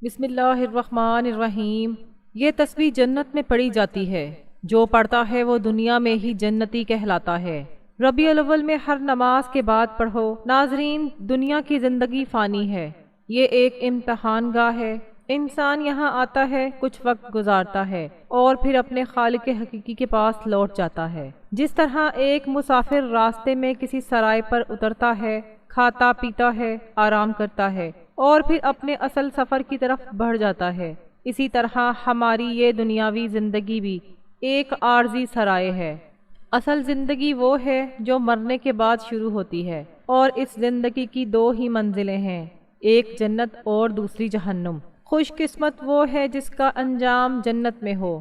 بسم اللہ الرحمن الرحیم۔ یہ تسبیح جنت میں پڑھی جاتی ہے، جو پڑھتا ہے وہ دنیا میں ہی جنتی کہلاتا ہے۔ ربیع الاول میں ہر نماز کے بعد پڑھو۔ ناظرین، دنیا کی زندگی فانی ہے، یہ ایک امتحان گاہ ہے۔ انسان یہاں آتا ہے، کچھ وقت گزارتا ہے اور پھر اپنے خالق حقیقی کے پاس لوٹ جاتا ہے۔ جس طرح ایک مسافر راستے میں کسی سرائے پر اترتا ہے، کھاتا پیتا ہے، آرام کرتا ہے اور پھر اپنے اصل سفر کی طرف بڑھ جاتا ہے، اسی طرح ہماری یہ دنیاوی زندگی بھی ایک عارضی سرائے ہے۔ اصل زندگی وہ ہے جو مرنے کے بعد شروع ہوتی ہے، اور اس زندگی کی دو ہی منزلیں ہیں، ایک جنت اور دوسری جہنم۔ خوش قسمت وہ ہے جس کا انجام جنت میں ہو،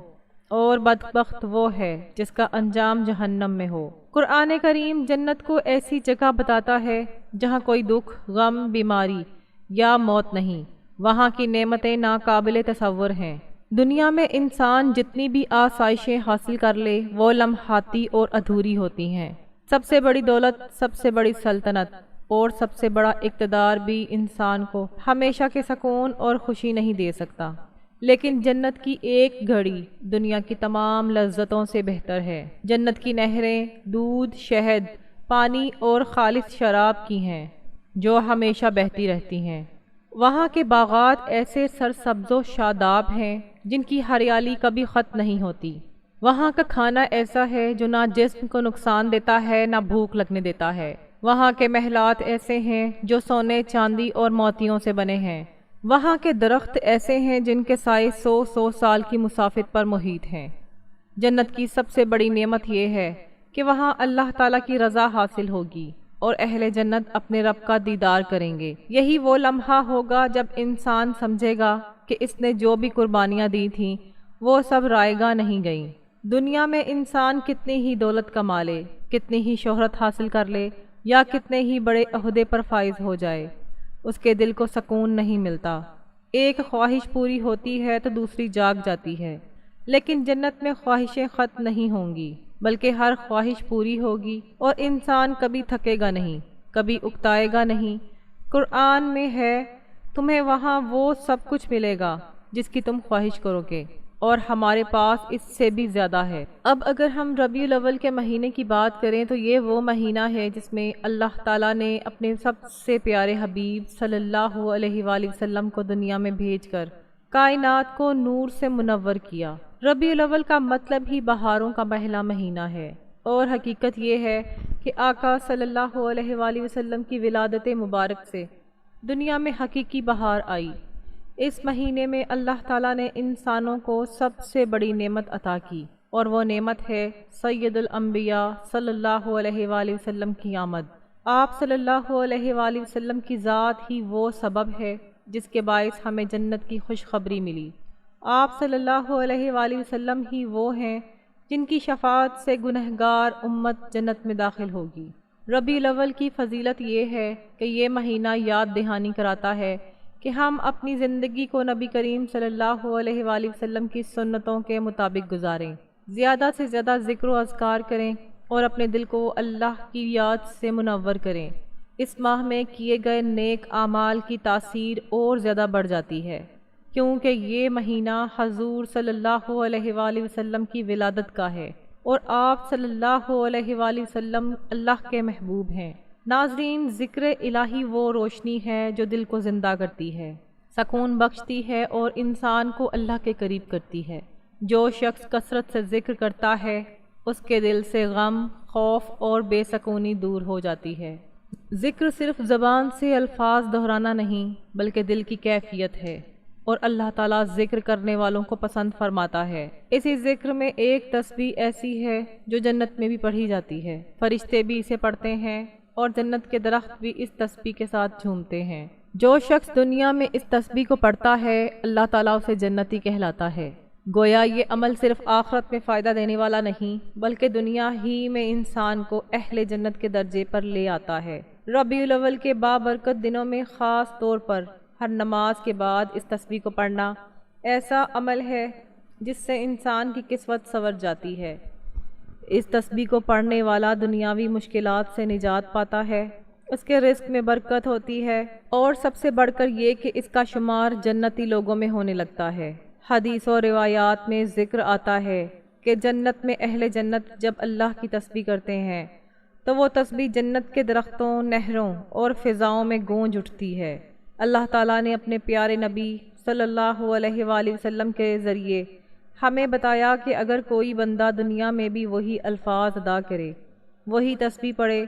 اور بدبخت وہ ہے جس کا انجام جہنم میں ہو۔ قرآن کریم جنت کو ایسی جگہ بتاتا ہے جہاں کوئی دکھ، غم، بیماری یا موت نہیں۔ وہاں کی نعمتیں ناقابل تصور ہیں۔ دنیا میں انسان جتنی بھی آسائشیں حاصل کر لے وہ لمحاتی اور ادھوری ہوتی ہیں۔ سب سے بڑی دولت، سب سے بڑی سلطنت اور سب سے بڑا اقتدار بھی انسان کو ہمیشہ کے سکون اور خوشی نہیں دے سکتا، لیکن جنت کی ایک گھڑی دنیا کی تمام لذتوں سے بہتر ہے۔ جنت کی نہریں دودھ، شہد، پانی اور خالص شراب کی ہیں جو ہمیشہ بہتی رہتی ہیں۔ وہاں کے باغات ایسے سرسبز و شاداب ہیں جن کی ہریالی کبھی ختم نہیں ہوتی۔ وہاں کا کھانا ایسا ہے جو نہ جسم کو نقصان دیتا ہے نہ بھوک لگنے دیتا ہے۔ وہاں کے محلات ایسے ہیں جو سونے، چاندی اور موتیوں سے بنے ہیں۔ وہاں کے درخت ایسے ہیں جن کے سائے 100 سال کی مسافت پر محیط ہیں۔ جنت کی سب سے بڑی نعمت یہ ہے کہ وہاں اللہ تعالیٰ کی رضا حاصل ہوگی اور اہل جنت اپنے رب کا دیدار کریں گے۔ یہی وہ لمحہ ہوگا جب انسان سمجھے گا کہ اس نے جو بھی قربانیاں دی تھیں وہ سب رائگاں نہیں گئیں۔ دنیا میں انسان کتنی ہی دولت کما لے، کتنی ہی شہرت حاصل کر لے یا کتنے ہی بڑے عہدے پر فائز ہو جائے، اس کے دل کو سکون نہیں ملتا۔ ایک خواہش پوری ہوتی ہے تو دوسری جاگ جاتی ہے، لیکن جنت میں خواہشیں ختم نہیں ہوں گی، بلکہ ہر خواہش پوری ہوگی اور انسان کبھی تھکے گا نہیں، کبھی اکتائے گا نہیں۔ قرآن میں ہے، تمہیں وہاں وہ سب کچھ ملے گا جس کی تم خواہش کرو گے، اور ہمارے پاس اس سے بھی زیادہ ہے۔ اب اگر ہم ربیع الاول کے مہینے کی بات کریں تو یہ وہ مہینہ ہے جس میں اللہ تعالیٰ نے اپنے سب سے پیارے حبیب صلی اللہ علیہ وآلہ وسلم کو دنیا میں بھیج کر کائنات کو نور سے منور کیا۔ ربیع الاول کا مطلب ہی بہاروں کا پہلا مہینہ ہے، اور حقیقت یہ ہے کہ آقا صلی اللہ علیہ وآلہ وسلم کی ولادت مبارک سے دنیا میں حقیقی بہار آئی۔ اس مہینے میں اللہ تعالیٰ نے انسانوں کو سب سے بڑی نعمت عطا کی، اور وہ نعمت ہے سید الانبیاء صلی اللہ علیہ وآلہ وسلم کی آمد۔ آپ صلی اللہ علیہ وآلہ وسلم کی ذات ہی وہ سبب ہے جس کے باعث ہمیں جنت کی خوشخبری ملی۔ آپ صلی اللہ علیہ وآلہ وسلم ہی وہ ہیں جن کی شفاعت سے گنہگار امت جنت میں داخل ہوگی۔ ربیع الاول کی فضیلت یہ ہے کہ یہ مہینہ یاد دہانی کراتا ہے کہ ہم اپنی زندگی کو نبی کریم صلی اللہ علیہ وآلہ وسلم کی سنتوں کے مطابق گزاریں، زیادہ سے زیادہ ذکر و اذکار کریں اور اپنے دل کو اللہ کی یاد سے منور کریں۔ اس ماہ میں کیے گئے نیک اعمال کی تاثیر اور زیادہ بڑھ جاتی ہے، کیونکہ یہ مہینہ حضور صلی اللہ علیہ وآلہ وسلم کی ولادت کا ہے، اور آپ صلی اللہ علیہ وآلہ وسلم اللہ کے محبوب ہیں۔ ناظرین، ذکر الہی وہ روشنی ہے جو دل کو زندہ کرتی ہے، سکون بخشتی ہے اور انسان کو اللہ کے قریب کرتی ہے۔ جو شخص کثرت سے ذکر کرتا ہے اس کے دل سے غم، خوف اور بے سکونی دور ہو جاتی ہے۔ ذکر صرف زبان سے الفاظ دہرانا نہیں بلکہ دل کی کیفیت ہے، اور اللہ تعالیٰ ذکر کرنے والوں کو پسند فرماتا ہے۔ اسی ذکر میں ایک تسبیح ایسی ہے جو جنت میں بھی پڑھی جاتی ہے، فرشتے بھی اسے پڑھتے ہیں اور جنت کے درخت بھی اس تسبیح کے ساتھ جھومتے ہیں۔ جو شخص دنیا میں اس تسبیح کو پڑھتا ہے اللہ تعالیٰ اسے جنتی کہلاتا ہے۔ گویا یہ عمل صرف آخرت میں فائدہ دینے والا نہیں بلکہ دنیا ہی میں انسان کو اہل جنت کے درجے پر لے آتا ہے۔ ربیع الاول کے بابرکت دنوں میں خاص طور پر ہر نماز کے بعد اس تسبیح کو پڑھنا ایسا عمل ہے جس سے انسان کی قسمت سنور جاتی ہے۔ اس تسبیح کو پڑھنے والا دنیاوی مشکلات سے نجات پاتا ہے اس کے رزق میں برکت ہوتی ہے، اور سب سے بڑھ کر یہ کہ اس کا شمار جنتی لوگوں میں ہونے لگتا ہے۔ حدیث و روایات میں ذکر آتا ہے کہ جنت میں اہل جنت جب اللہ کی تسبیح کرتے ہیں تو وہ تسبیح جنت کے درختوں، نہروں اور فضاؤں میں گونج اٹھتی ہے۔ اللہ تعالیٰ نے اپنے پیارے نبی صلی اللہ علیہ وآلہ وسلم کے ذریعے ہمیں بتایا کہ اگر کوئی بندہ دنیا میں بھی وہی الفاظ ادا کرے، وہی تسبیح پڑھے،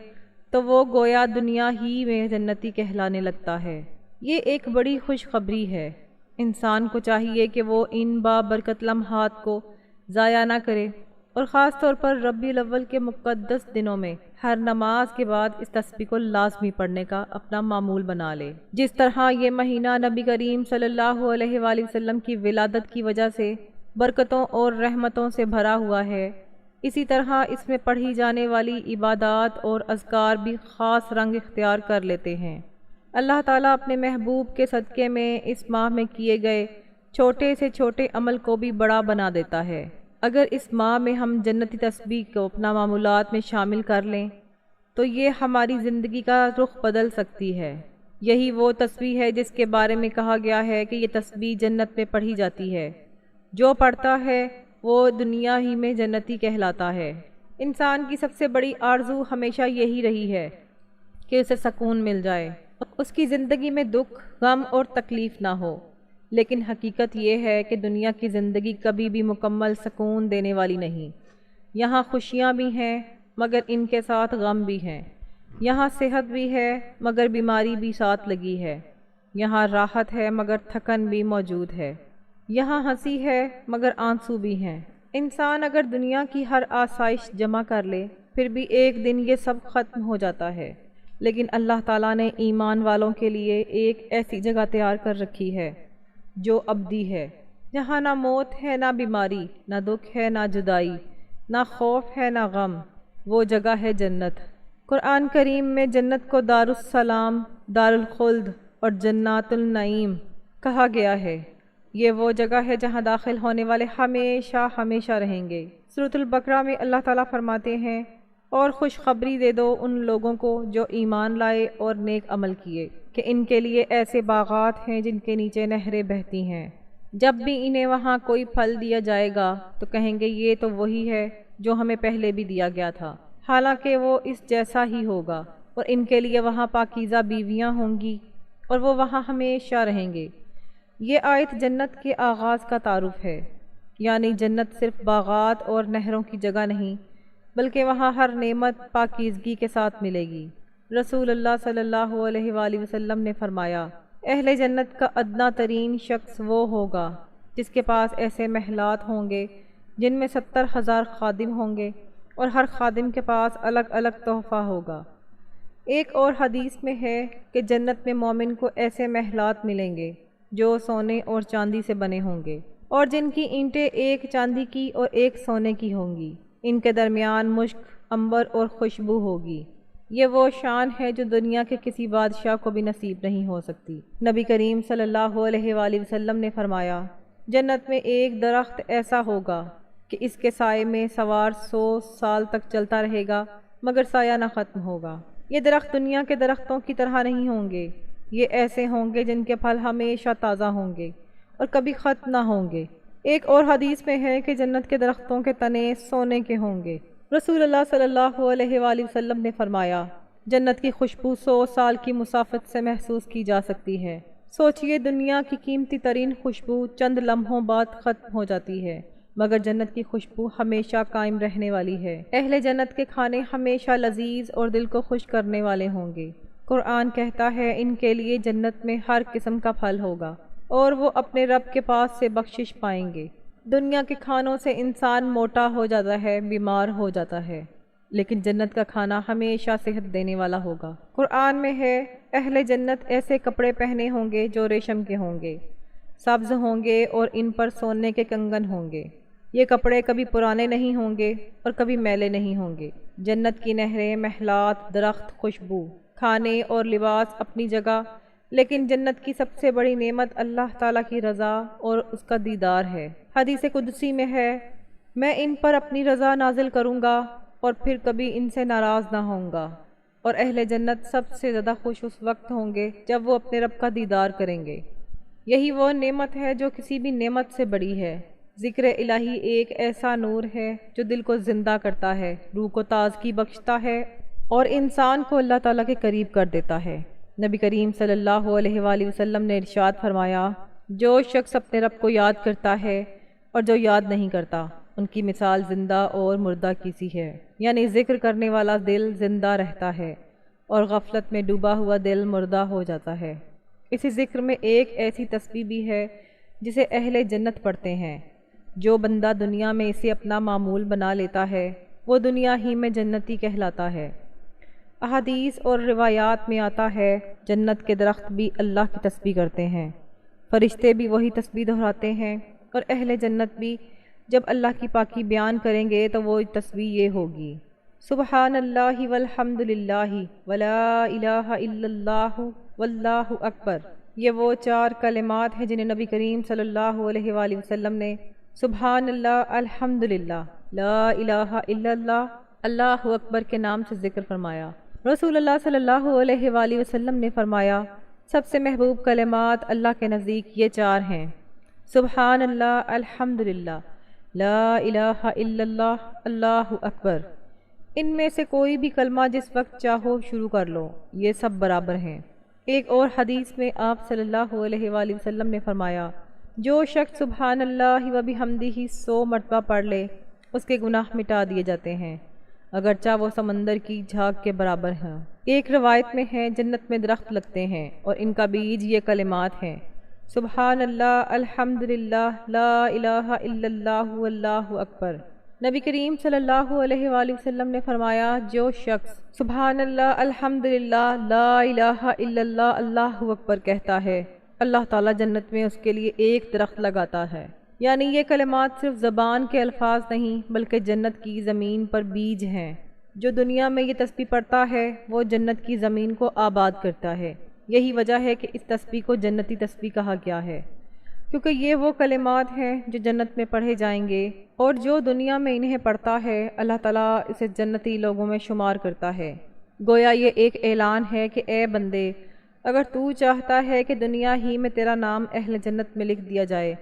تو وہ گویا دنیا ہی میں جنتی کہلانے لگتا ہے۔ یہ ایک بڑی خوشخبری ہے۔ انسان کو چاہیے کہ وہ ان بابرکت لمحات کو ضائع نہ کرے، اور خاص طور پر ربیع الاول کے مقدس دنوں میں ہر نماز کے بعد اس تسبیح کو لازمی پڑھنے کا اپنا معمول بنا لے۔ جس طرح یہ مہینہ نبی کریم صلی اللہ علیہ وآلہ وسلم کی ولادت کی وجہ سے برکتوں اور رحمتوں سے بھرا ہوا ہے، اسی طرح اس میں پڑھی جانے والی عبادات اور اذکار بھی خاص رنگ اختیار کر لیتے ہیں۔ اللہ تعالیٰ اپنے محبوب کے صدقے میں اس ماہ میں کیے گئے چھوٹے سے چھوٹے عمل کو بھی بڑا بنا دیتا ہے۔ اگر اس ماہ میں ہم جنتی تسبیح کو اپنا معمولات میں شامل کر لیں تو یہ ہماری زندگی کا رخ بدل سکتی ہے۔ یہی وہ تسبیح ہے جس کے بارے میں کہا گیا ہے کہ یہ تسبیح جنت میں پڑھی جاتی ہے، جو پڑھتا ہے وہ دنیا ہی میں جنتی کہلاتا ہے۔ انسان کی سب سے بڑی آرزو ہمیشہ یہی رہی ہے کہ اسے سکون مل جائے، اس کی زندگی میں دکھ، غم اور تکلیف نہ ہو، لیکن حقیقت یہ ہے کہ دنیا کی زندگی کبھی بھی مکمل سکون دینے والی نہیں۔ یہاں خوشیاں بھی ہیں مگر ان کے ساتھ غم بھی ہیں، یہاں صحت بھی ہے مگر بیماری بھی ساتھ لگی ہے، یہاں راحت ہے مگر تھکن بھی موجود ہے، یہاں ہنسی ہے مگر آنسو بھی ہیں۔ انسان اگر دنیا کی ہر آسائش جمع کر لے پھر بھی ایک دن یہ سب ختم ہو جاتا ہے، لیکن اللہ تعالیٰ نے ایمان والوں کے لیے ایک ایسی جگہ تیار کر رکھی ہے جو ابدی ہے، جہاں نہ موت ہے، نہ بیماری، نہ دکھ ہے، نہ جدائی، نہ خوف ہے، نہ غم۔ وہ جگہ ہے جنت۔ قرآن کریم میں جنت کو دار السلام، دار الخلد اور جنات النعیم کہا گیا ہے۔ یہ وہ جگہ ہے جہاں داخل ہونے والے ہمیشہ ہمیشہ رہیں گے۔ سورۃ البقرہ میں اللہ تعالیٰ فرماتے ہیں، اور خوشخبری دے دو ان لوگوں کو جو ایمان لائے اور نیک عمل کیے کہ ان کے لیے ایسے باغات ہیں جن کے نیچے نہریں بہتی ہیں۔ جب بھی انہیں وہاں کوئی پھل دیا جائے گا تو کہیں گے یہ تو وہی ہے جو ہمیں پہلے بھی دیا گیا تھا، حالانکہ وہ اس جیسا ہی ہوگا، اور ان کے لیے وہاں پاکیزہ بیویاں ہوں گی اور وہ وہاں ہمیشہ رہیں گے۔ یہ آیت جنت کے آغاز کا تعارف ہے، یعنی جنت صرف باغات اور نہروں کی جگہ نہیں بلکہ وہاں ہر نعمت پاکیزگی کے ساتھ ملے گی۔ رسول اللہ صلی اللہ علیہ وآلہ وسلم نے فرمایا، اہل جنت کا ادنا ترین شخص وہ ہوگا جس کے پاس ایسے محلات ہوں گے جن میں 70,000 خادم ہوں گے اور ہر خادم کے پاس الگ الگ تحفہ ہوگا۔ ایک اور حدیث میں ہے کہ جنت میں مومن کو ایسے محلات ملیں گے جو سونے اور چاندی سے بنے ہوں گے اور جن کی اینٹیں ایک چاندی کی اور ایک سونے کی ہوں گی، ان کے درمیان مشک، عنبر اور خوشبو ہوگی۔ یہ وہ شان ہے جو دنیا کے کسی بادشاہ کو بھی نصیب نہیں ہو سکتی۔ نبی کریم صلی اللہ علیہ وآلہ وسلم نے فرمایا، جنت میں ایک درخت ایسا ہوگا کہ اس کے سائے میں سوار 100 سال تک چلتا رہے گا مگر سایہ نہ ختم ہوگا۔ یہ درخت دنیا کے درختوں کی طرح نہیں ہوں گے، یہ ایسے ہوں گے جن کے پھل ہمیشہ تازہ ہوں گے اور کبھی ختم نہ ہوں گے۔ ایک اور حدیث میں ہے کہ جنت کے درختوں کے تنے سونے کے ہوں گے۔ رسول اللہ صلی اللہ علیہ وآلہ وسلم نے فرمایا، جنت کی خوشبو 100 سال کی مسافت سے محسوس کی جا سکتی ہے۔ سوچئے دنیا کی قیمتی ترین خوشبو چند لمحوں بعد ختم ہو جاتی ہے مگر جنت کی خوشبو ہمیشہ قائم رہنے والی ہے۔ اہل جنت کے کھانے ہمیشہ لذیذ اور دل کو خوش کرنے والے ہوں گے۔ قرآن کہتا ہے ان کے لیے جنت میں ہر قسم کا پھل ہوگا اور وہ اپنے رب کے پاس سے بخشش پائیں گے۔ دنیا کے کھانوں سے انسان موٹا ہو جاتا ہے، بیمار ہو جاتا ہے، لیکن جنت کا کھانا ہمیشہ صحت دینے والا ہوگا۔ قرآن میں ہے، اہل جنت ایسے کپڑے پہنے ہوں گے جو ریشم کے ہوں گے، سبز ہوں گے اور ان پر سونے کے کنگن ہوں گے۔ یہ کپڑے کبھی پرانے نہیں ہوں گے اور کبھی میلے نہیں ہوں گے۔ جنت کی نہریں، محلات، درخت، خوشبو، کھانے اور لباس اپنی جگہ، لیکن جنت کی سب سے بڑی نعمت اللہ تعالیٰ کی رضا اور اس کا دیدار ہے۔ حدیث قدسی میں ہے، میں ان پر اپنی رضا نازل کروں گا اور پھر کبھی ان سے ناراض نہ ہوں گا، اور اہل جنت سب سے زیادہ خوش اس وقت ہوں گے جب وہ اپنے رب کا دیدار کریں گے۔ یہی وہ نعمت ہے جو کسی بھی نعمت سے بڑی ہے۔ ذکر الہی ایک ایسا نور ہے جو دل کو زندہ کرتا ہے، روح کو تازگی بخشتا ہے اور انسان کو اللہ تعالیٰ کے قریب کر دیتا ہے۔ نبی کریم صلی اللہ علیہ وآلہ وسلم نے ارشاد فرمایا، جو شخص اپنے رب کو یاد کرتا ہے اور جو یاد نہیں کرتا، ان کی مثال زندہ اور مردہ کی سی ہے۔ یعنی ذکر کرنے والا دل زندہ رہتا ہے اور غفلت میں ڈوبا ہوا دل مردہ ہو جاتا ہے۔ اسی ذکر میں ایک ایسی تسبیح بھی ہے جسے اہل جنت پڑھتے ہیں۔ جو بندہ دنیا میں اسے اپنا معمول بنا لیتا ہے وہ دنیا ہی میں جنتی کہلاتا ہے۔ احادیث اور روایات میں آتا ہے، جنت کے درخت بھی اللہ کی تسبیح کرتے ہیں، فرشتے بھی وہی تسبیح دہراتے ہیں، اور اہل جنت بھی جب اللہ کی پاکی بیان کریں گے تو وہ تسبیح یہ ہوگی، سبحان اللہ والحمد للہ ولا الہ الا اللہ واللہ اکبر۔ یہ وہ 4 کلمات ہیں جنہیں نبی کریم صلی اللہ علیہ وآلہ وسلم نے سبحان اللہ، الحمد للہ، لا الہ الا اللہ، اللہ اکبر کے نام سے ذکر فرمایا۔ رسول اللہ صلی اللہ علیہ وآلہ وسلم نے فرمایا، سب سے محبوب کلمات اللہ کے نزدیک یہ 4 ہیں، سبحان اللہ، الحمد للہ، لا الہ الا اللہ، اللہ اکبر۔ ان میں سے کوئی بھی کلمہ جس وقت چاہو شروع کر لو، یہ سب برابر ہیں۔ ایک اور حدیث میں آپ صلی اللہ علیہ وآلہ وسلم نے فرمایا، جو شخص سبحان اللہ و بحمدہ 100 مرتبہ پڑھ لے اس کے گناہ مٹا دیے جاتے ہیں، اگرچہ وہ سمندر کی جھاگ کے برابر ہیں۔ ایک روایت میں ہے، جنت میں درخت لگتے ہیں اور ان کا بیج یہ کلمات ہیں، سبحان اللہ، الحمد للہ، لا الہ الا اللہ، واللہ اکبر۔ نبی کریم صلی اللہ علیہ وآلہ وسلم نے فرمایا، جو شخص سبحان اللہ، الحمد للہ، لا الہ الا اللہ، اللہ اکبر کہتا ہے، اللہ تعالیٰ جنت میں اس کے لیے ایک درخت لگاتا ہے۔ یعنی یہ کلمات صرف زبان کے الفاظ نہیں بلکہ جنت کی زمین پر بیج ہیں۔ جو دنیا میں یہ تسبیح پڑھتا ہے وہ جنت کی زمین کو آباد کرتا ہے۔ یہی وجہ ہے کہ اس تسبیح کو جنتی تسبیح کہا گیا ہے، کیونکہ یہ وہ کلمات ہیں جو جنت میں پڑھے جائیں گے، اور جو دنیا میں انہیں پڑھتا ہے اللہ تعالیٰ اسے جنتی لوگوں میں شمار کرتا ہے۔ گویا یہ ایک اعلان ہے کہ اے بندے، اگر تو چاہتا ہے کہ دنیا ہی میں تیرا نام اہل جنت میں لکھ دیا جائے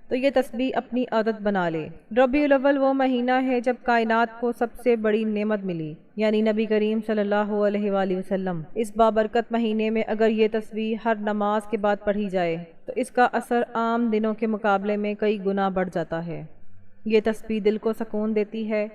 تو یہ تسبیح اپنی عادت بنا لے۔ ربیع الاول وہ مہینہ ہے جب کائنات کو سب سے بڑی نعمت ملی، یعنی نبی کریم صلی اللہ علیہ وآلہ وسلم۔ اس بابرکت مہینے میں اگر یہ تسبیح ہر نماز کے بعد پڑھی جائے تو اس کا اثر عام دنوں کے مقابلے میں کئی گنا بڑھ جاتا ہے۔ یہ تسبیح دل کو سکون دیتی ہے،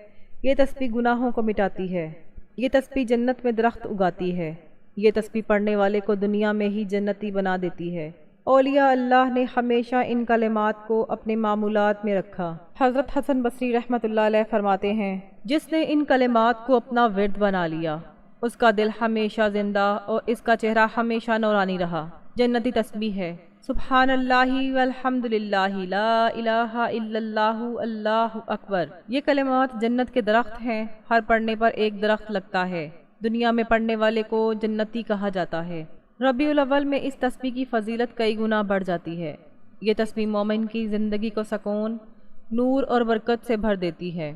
یہ تسبیح گناہوں کو مٹاتی ہے، یہ تسبیح جنت میں درخت اگاتی ہے، یہ تسبیح پڑھنے والے کو دنیا میں ہی جنتی بنا دیتی ہے۔ اولیاء اللہ نے ہمیشہ ان کلمات کو اپنے معمولات میں رکھا۔ حضرت حسن بصری رحمۃ اللہ علیہ فرماتے ہیں، جس نے ان کلمات کو اپنا ورد بنا لیا اس کا دل ہمیشہ زندہ اور اس کا چہرہ ہمیشہ نورانی رہا۔ جنتی تسبیح ہے، سبحان اللہ والحمد للہ، لا الہ الا اللہ، اللہ اکبر۔ یہ کلمات جنت کے درخت ہیں، ہر پڑھنے پر ایک درخت لگتا ہے۔ دنیا میں پڑھنے والے کو جنتی کہا جاتا ہے۔ ربیع الاول میں اس تسبیح کی فضیلت کئی گنا بڑھ جاتی ہے۔ یہ تسبیح مومن کی زندگی کو سکون، نور اور برکت سے بھر دیتی ہے۔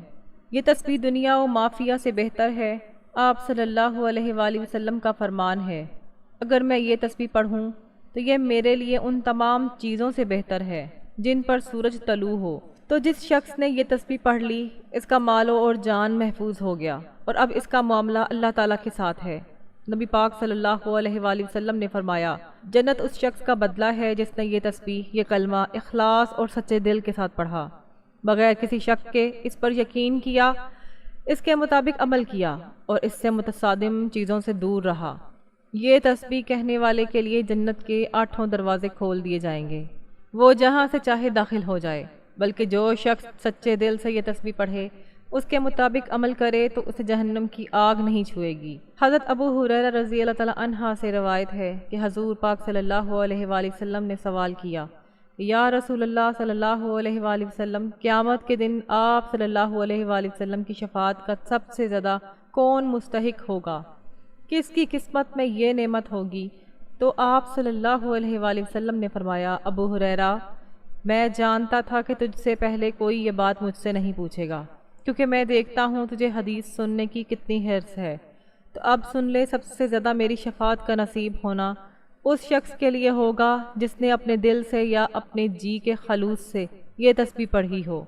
یہ تسبیح دنیا و مافیہ سے بہتر ہے۔ آپ صلی اللہ علیہ وآلہ وسلم کا فرمان ہے، اگر میں یہ تسبیح پڑھوں تو یہ میرے لیے ان تمام چیزوں سے بہتر ہے جن پر سورج طلوع ہو۔ تو جس شخص نے یہ تسبیح پڑھ لی اس کا مال اور جان محفوظ ہو گیا، اور اب اس کا معاملہ اللہ تعالیٰ کے ساتھ ہے۔ نبی پاک صلی اللہ علیہ وآلہ وسلم نے فرمایا، جنت اس شخص کا بدلہ ہے جس نے یہ تسبیح، یہ کلمہ اخلاص اور سچے دل کے ساتھ پڑھا، بغیر کسی شک کے اس پر یقین کیا، اس کے مطابق عمل کیا اور اس سے متصادم چیزوں سے دور رہا۔ یہ تسبیح کہنے والے کے لیے جنت کے 8 دروازے کھول دیے جائیں گے، وہ جہاں سے چاہے داخل ہو جائے، بلکہ جو شخص سچے دل سے یہ تسبیح پڑھے، اس کے مطابق عمل کرے تو اسے جہنم کی آگ نہیں چھوئے گی۔ حضرت ابو ہریرہ رضی اللہ تعالیٰ عنہ سے روایت ہے کہ حضور پاک صلی اللہ علیہ وآلہ وسلم نے سوال کیا، یا رسول اللہ صلی اللہ علیہ وآلہ وسلم، قیامت کے دن آپ صلی اللہ علیہ وآلہ وسلم کی شفاعت کا سب سے زیادہ کون مستحق ہوگا؟ کس کی قسمت میں یہ نعمت ہوگی؟ تو آپ صلی اللہ علیہ وآلہ وسلم نے فرمایا، ابو ہریرہ، میں جانتا تھا کہ تجھ سے پہلے کوئی یہ بات مجھ سے نہیں پوچھے گا، کیونکہ میں دیکھتا ہوں تجھے حدیث سننے کی کتنی حرص ہے۔ تو تو اب سن لے، سب سے زیادہ میری شفاعت کا نصیب ہونا اس شخص کے لیے ہوگا جس نے اپنے دل سے یا اپنے جی کے خلوص سے یہ تسبیح پڑھی ہو۔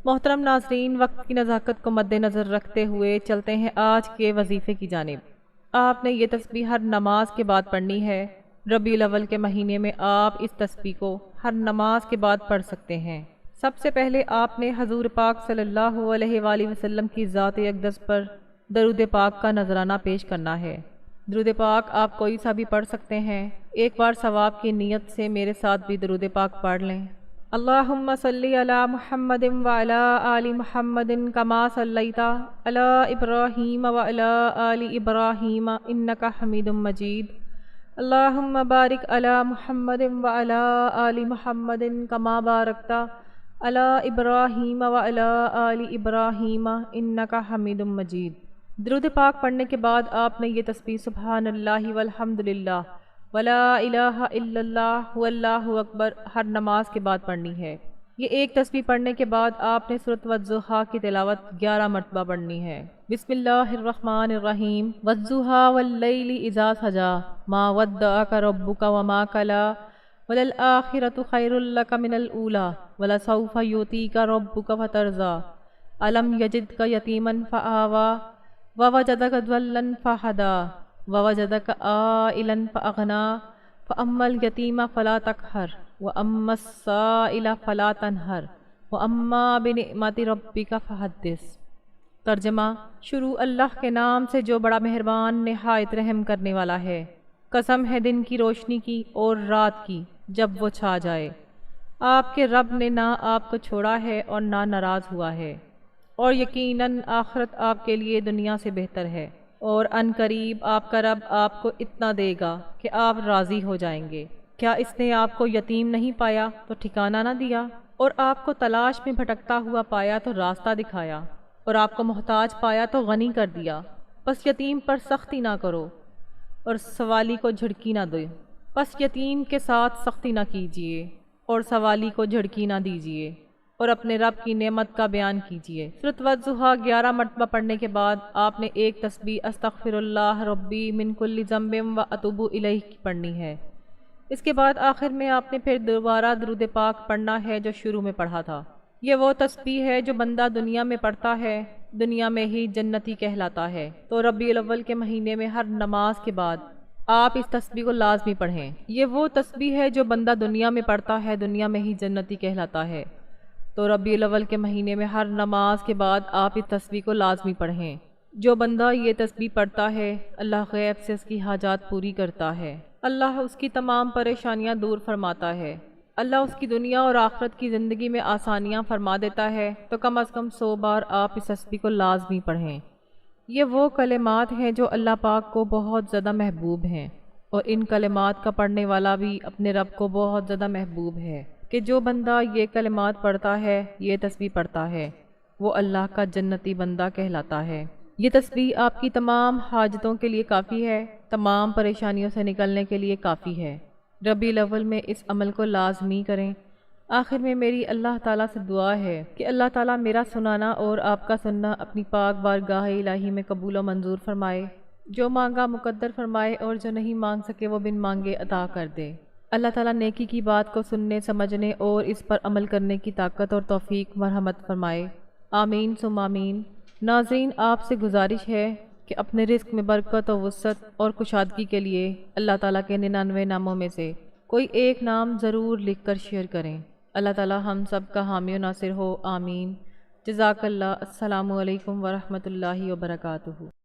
محترم ناظرین، وقت کی نزاکت کو مد نظر رکھتے ہوئے چلتے ہیں آج کے وظیفے کی جانب۔ آپ نے یہ تسبیح ہر نماز کے بعد پڑھنی ہے۔ ربیع الاول کے مہینے میں آپ اس تسبیح کو ہر نماز کے بعد پڑھ سکتے ہیں۔ سب سے پہلے آپ نے حضور پاک صلی اللہ علیہ وآلہ وسلم کی ذات اقدس پر درود پاک کا نذرانہ پیش کرنا ہے۔ درود پاک آپ کوئی سا بھی پڑھ سکتے ہیں۔ ایک بار ثواب کی نیت سے میرے ساتھ بھی درود پاک پڑھ لیں۔ اللہم صلی علی محمد وعلی آل محمد کما صلیت علی ابراہیم وعلی آل ابراہیم انک حمید مجید۔ اللہم بارک علی محمد وعلی آل محمد کما بارکت علی ابراہیم وعلی آل ابراہیم انک حمید مجید۔ درود پاک پڑھنے کے بعد آپ نے یہ تسبیح سبحان اللہ والحمد للہ ولا الہ الا اللہ واللہ اکبر ہر نماز کے بعد پڑھنی ہے۔ یہ ایک تسبیح پڑھنے کے بعد آپ نے سورۃ والضحیٰ کی تلاوت 11 مرتبہ پڑھنی ہے۔ بسم اللہ الرحمن الرحیم۔ والضحیٰ واللیل اذا سجی ما ودعک ربک وما قلی وللآخرۃ خیر لک من الاولی ولسوف یؤتیک ربک فترضی الم یجدک یتیما فآوی ووجدک ضالا فہدی ووجدک عائلا فأغنی فأما الیتیم فلا تقہر وأما السائل فلا تنہر وأما بنعمت ربک فحدث۔ ترجمہ۔ شروع اللہ کے نام سے جو بڑا مہربان نہایت رحم کرنے والا ہے۔ قسم ہے دن کی روشنی کی اور رات کی جب وہ چھا جائے۔ آپ کے رب نے نہ آپ کو چھوڑا ہے اور نہ ناراض ہوا ہے، اور یقیناً آخرت آپ کے لیے دنیا سے بہتر ہے، اور ان قریب آپ کا رب آپ کو اتنا دے گا کہ آپ راضی ہو جائیں گے۔ کیا اس نے آپ کو یتیم نہیں پایا تو ٹھکانہ نہ دیا، اور آپ کو تلاش میں بھٹکتا ہوا پایا تو راستہ دکھایا، اور آپ کو محتاج پایا تو غنی کر دیا؟ بس یتیم پر سختی نہ کرو اور سوالی کو جھڑکی نہ دو۔ بس یتیم کے ساتھ سختی نہ کیجیے اور سوالی کو جھڑکی نہ دیجیے، اور اپنے رب کی نعمت کا بیان کیجیے۔ سورۃ والضحیٰ 11 مرتبہ پڑھنے کے بعد آپ نے ایک تسبیح استغفر اللہ ربی من کل ذنب واتوب الیہ کی پڑھنی ہے۔ اس کے بعد آخر میں آپ نے پھر دوبارہ درود پاک پڑھنا ہے جو شروع میں پڑھا تھا۔ یہ وہ تسبیح ہے جو بندہ دنیا میں پڑھتا ہے دنیا میں ہی جنتی کہلاتا ہے۔ تو ربیع الاول کے مہینے میں ہر نماز کے بعد آپ اس تسبیح کو لازمی پڑھیں۔ یہ وہ تسبیح ہے جو بندہ دنیا میں پڑھتا ہے دنیا میں ہی جنتی کہلاتا ہے۔ تو ربیع الاول کے مہینے میں ہر نماز کے بعد آپ اس تسبیح کو لازمی پڑھیں۔ جو بندہ یہ تسبیح پڑھتا ہے اللہ غیب سے اس کی حاجات پوری کرتا ہے، اللہ اس کی تمام پریشانیاں دور فرماتا ہے، اللہ اس کی دنیا اور آخرت کی زندگی میں آسانیاں فرما دیتا ہے۔ تو کم از کم 100 بار آپ اس تسبیح کو لازمی پڑھیں۔ یہ وہ کلمات ہیں جو اللہ پاک کو بہت زیادہ محبوب ہیں، اور ان کلمات کا پڑھنے والا بھی اپنے رب کو بہت زیادہ محبوب ہے کہ جو بندہ یہ کلمات پڑھتا ہے، یہ تسبیح پڑھتا ہے، وہ اللہ کا جنتی بندہ کہلاتا ہے۔ یہ تسبیح آپ کی تمام حاجتوں کے لیے کافی ہے، تمام پریشانیوں سے نکلنے کے لیے کافی ہے۔ ربیع الاول میں اس عمل کو لازمی کریں۔ آخر میں میری اللہ تعالیٰ سے دعا ہے کہ اللہ تعالیٰ میرا سنانا اور آپ کا سننا اپنی پاک بارگاہ الہی میں قبول و منظور فرمائے، جو مانگا مقدر فرمائے اور جو نہیں مانگ سکے وہ بن مانگے عطا کر دے۔ اللہ تعالیٰ نیکی کی بات کو سننے، سمجھنے اور اس پر عمل کرنے کی طاقت اور توفیق مرحمت فرمائے۔ آمین ثم آمین۔ ناظرین، آپ سے گزارش ہے کہ اپنے رزق میں برکت و وسعت اور کشادگی کے لیے اللہ تعالیٰ کے 99 ناموں میں سے کوئی ایک نام ضرور لکھ کر شیئر کریں۔ اللہ تعالیٰ ہم سب کا حامی و ناصر ہو، آمین۔ جزاک اللہ۔ السلام علیکم ورحمۃ اللہ وبرکاتہ۔